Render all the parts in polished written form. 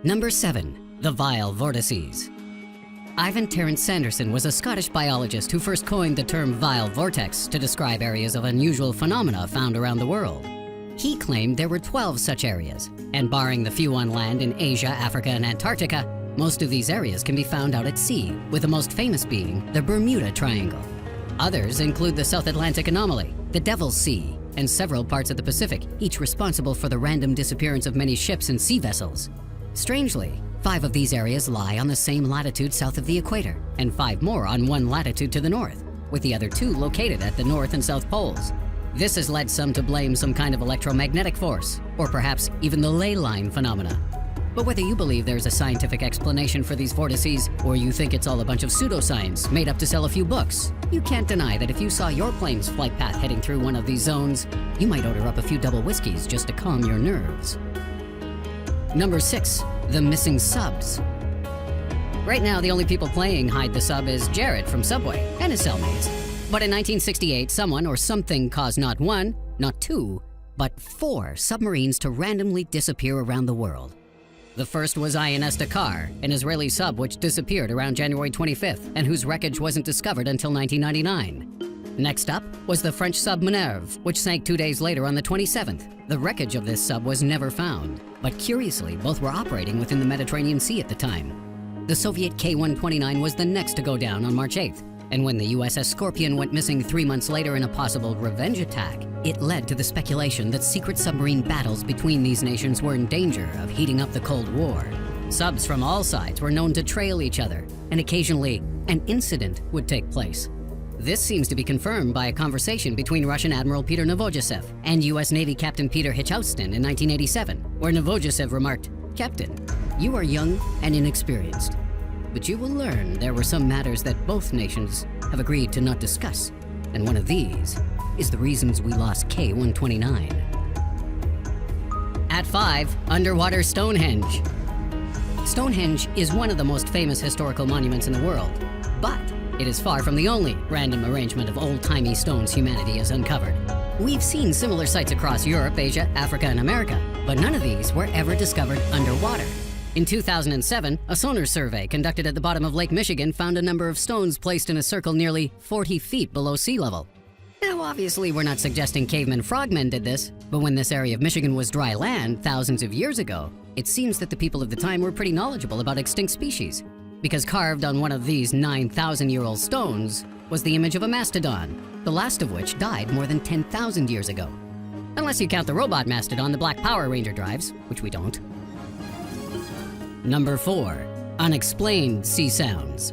Number 7. The Vile Vortices. Ivan Terence Sanderson was a Scottish biologist who first coined the term vile vortex to describe areas of unusual phenomena found around the world. He claimed there were 12 such areas, and barring the few on land in Asia, Africa, and Antarctica, most of these areas can be found out at sea, with the most famous being the Bermuda Triangle. Others include the South Atlantic anomaly, the Devil's Sea, and several parts of the Pacific, each responsible for the random disappearance of many ships and sea vessels. Strangely, 5 of these areas lie on the same latitude south of the equator, and 5 more on one latitude to the north, with the other 2 located at the north and south poles. This has led some to blame some kind of electromagnetic force, or perhaps even the ley line phenomena. But whether you believe there's a scientific explanation for these vortices, or you think it's all a bunch of pseudoscience made up to sell a few books, you can't deny that if you saw your plane's flight path heading through one of these zones, you might order up a few double whiskeys just to calm your nerves. Number 6. The missing subs. Right now, the only people playing Hide the Sub is Jared from Subway and his cellmates. But in 1968, someone or something caused not 1, not 2, but 4 submarines to randomly disappear around the world. The first was INS Dakar, an Israeli sub which disappeared around January 25th and whose wreckage wasn't discovered until 1999. Next up was the French sub Minerve, which sank 2 days later on the 27th. The wreckage of this sub was never found, but curiously, both were operating within the Mediterranean Sea at the time. The Soviet K-129 was the next to go down on March 8th, and when the USS Scorpion went missing 3 months later in a possible revenge attack, it led to the speculation that secret submarine battles between these nations were in danger of heating up the Cold War. Subs from all sides were known to trail each other, and occasionally, an incident would take place. This seems to be confirmed by a conversation between Russian Admiral Peter Novojusev and U.S. Navy Captain Peter Hitchhouston in 1987, where Novojusev remarked, "Captain, you are young and inexperienced, but you will learn there were some matters that both nations have agreed to not discuss, and one of these is the reasons we lost K-129. At 5, underwater Stonehenge. Stonehenge is one of the most famous historical monuments in the world, but it is far from the only random arrangement of old-timey stones humanity has uncovered. We've seen similar sites across Europe, Asia, Africa, and America, but none of these were ever discovered underwater. In 2007, a sonar survey conducted at the bottom of Lake Michigan found a number of stones placed in a circle nearly 40 feet below sea level. Now, obviously, we're not suggesting cavemen frogmen did this, but when this area of Michigan was dry land thousands of years ago, it seems that the people of the time were pretty knowledgeable about extinct species, because carved on one of these 9,000-year-old stones was the image of a mastadon, the last of which died more than 10,000 years ago. Unless you count the robot mastodon the Black Power Ranger drives, which we don't. Number 4. Unexplained sea sounds.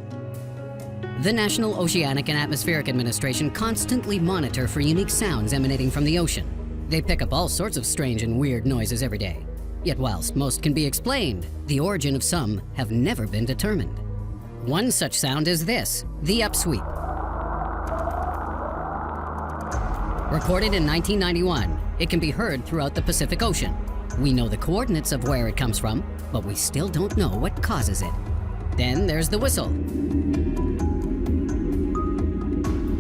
The National Oceanic and Atmospheric Administration constantly monitor for unique sounds emanating from the ocean. They pick up all sorts of strange and weird noises every day. Yet whilst most can be explained, the origin of some have never been determined. One such sound is this, the upsweep. Recorded in 1991, it can be heard throughout the Pacific Ocean. We know the coordinates of where it comes from, but we still don't know what causes it. Then there's the whistle.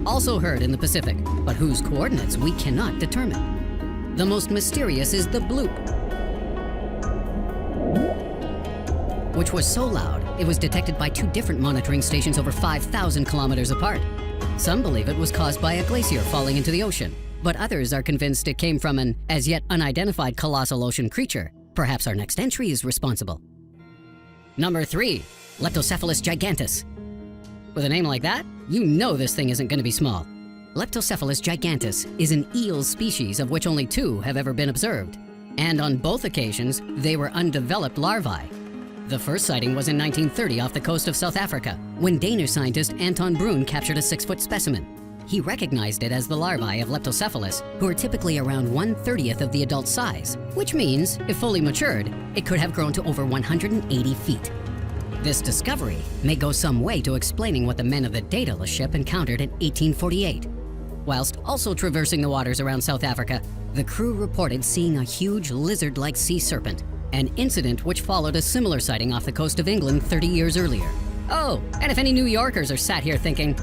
Also heard in the Pacific, but whose coordinates we cannot determine. The most mysterious is the bloop, which was so loud it was detected by 2 different monitoring stations over 5,000 kilometers apart. Some believe it was caused by a glacier falling into the ocean, but others are convinced it came from an as yet unidentified colossal ocean creature. Perhaps our next entry is responsible. Number 3. Leptocephalus gigantus. With a name like that, you know this thing isn't going to be small. Leptocephalus gigantus is an eel species of which only 2 have ever been observed, and on both occasions, they were undeveloped larvae. The first sighting was in 1930 off the coast of South Africa, when Danish scientist Anton Bruun captured a 6-foot specimen. He recognized it as the larvae of Leptocephalus, who are typically around 1/30th of the adult size, which means, if fully matured, it could have grown to over 180 feet. This discovery may go some way to explaining what the men of the Daedalus ship encountered in 1848. Whilst also traversing the waters around South Africa, the crew reported seeing a huge lizard-like sea serpent, an incident which followed a similar sighting off the coast of England 30 years earlier. Oh, and if any New Yorkers are sat here thinking,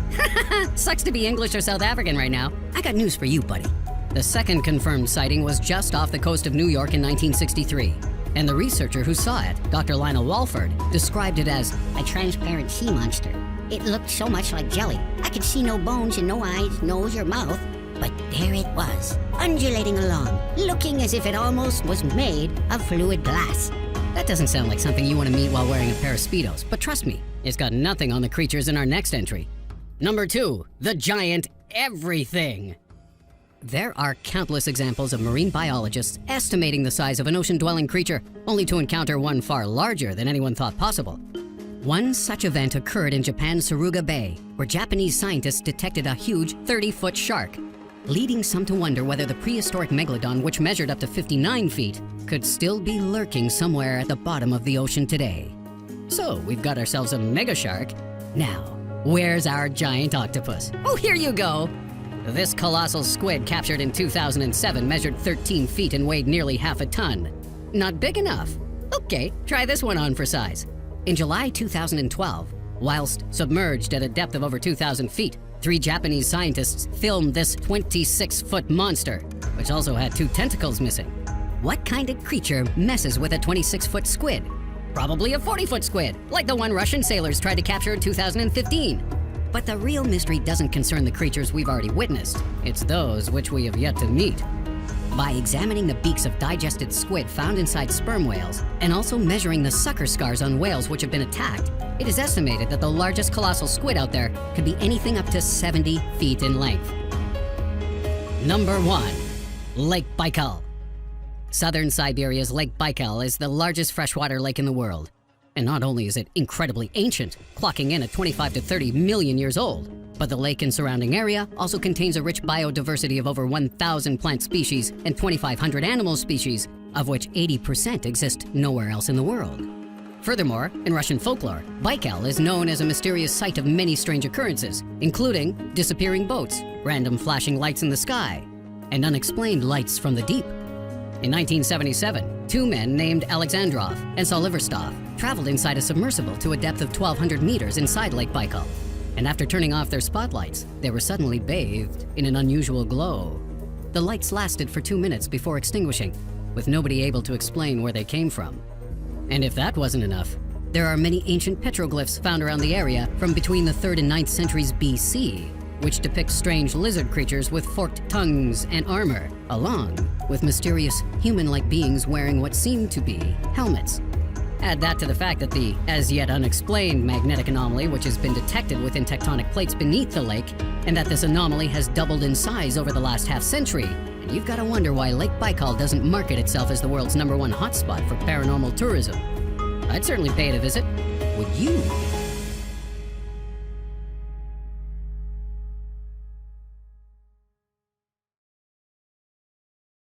sucks to be English or South African right now, I got news for you, buddy. The second confirmed sighting was just off the coast of New York in 1963. And the researcher who saw it, Dr. Lionel Walford, described it as a transparent sea monster. It looked so much like jelly. I could see no bones and no eyes, nose, or mouth. But there it was, undulating along, looking as if it almost was made of fluid glass. That doesn't sound like something you want to meet while wearing a pair of Speedos, but trust me, it's got nothing on the creatures in our next entry. Number 2, the giant everything. There are countless examples of marine biologists estimating the size of an ocean-dwelling creature, only to encounter one far larger than anyone thought possible. One such event occurred in Japan's Suruga Bay, where Japanese scientists detected a huge 30-foot shark, leading some to wonder whether the prehistoric megalodon, which measured up to 59 feet, could still be lurking somewhere at the bottom of the ocean today. So we've got ourselves a mega shark. Now, where's our giant octopus? Oh, here you go! This colossal squid, captured in 2007, measured 13 feet and weighed nearly half a ton. Not big enough. Okay, try this one on for size. In July 2012, whilst submerged at a depth of over 2,000 feet, 3 Japanese scientists filmed this 26-foot monster, which also had 2 tentacles missing. What kind of creature messes with a 26-foot squid? Probably a 40-foot squid, like the one Russian sailors tried to capture in 2015. But the real mystery doesn't concern the creatures we've already witnessed. It's those which we have yet to meet. By examining the beaks of digested squid found inside sperm whales, and also measuring the sucker scars on whales which have been attacked, it is estimated that the largest colossal squid out there could be anything up to 70 feet in length. Number 1, Lake Baikal. Southern Siberia's Lake Baikal is the largest freshwater lake in the world. And not only is it incredibly ancient, clocking in at 25 to 30 million years old, but the lake and surrounding area also contains a rich biodiversity of over 1,000 plant species and 2,500 animal species, of which 80% exist nowhere else in the world. Furthermore, in Russian folklore, Baikal is known as a mysterious site of many strange occurrences, including disappearing boats, random flashing lights in the sky, and unexplained lights from the deep. In 1977, 2 men named Alexandrov and Soliverstov traveled inside a submersible to a depth of 1,200 meters inside Lake Baikal. And after turning off their spotlights, they were suddenly bathed in an unusual glow. The lights lasted for 2 minutes before extinguishing, with nobody able to explain where they came from. And if that wasn't enough, there are many ancient petroglyphs found around the area from between the 3rd and 9th centuries BC, which depict strange lizard creatures with forked tongues and armor, along with mysterious human-like beings wearing what seem to be helmets. Add that to the fact that the as-yet unexplained magnetic anomaly which has been detected within tectonic plates beneath the lake, and that this anomaly has doubled in size over the last half-century, and you've got to wonder why Lake Baikal doesn't market itself as the world's #1 hotspot for paranormal tourism. I'd certainly pay it a visit. Would you?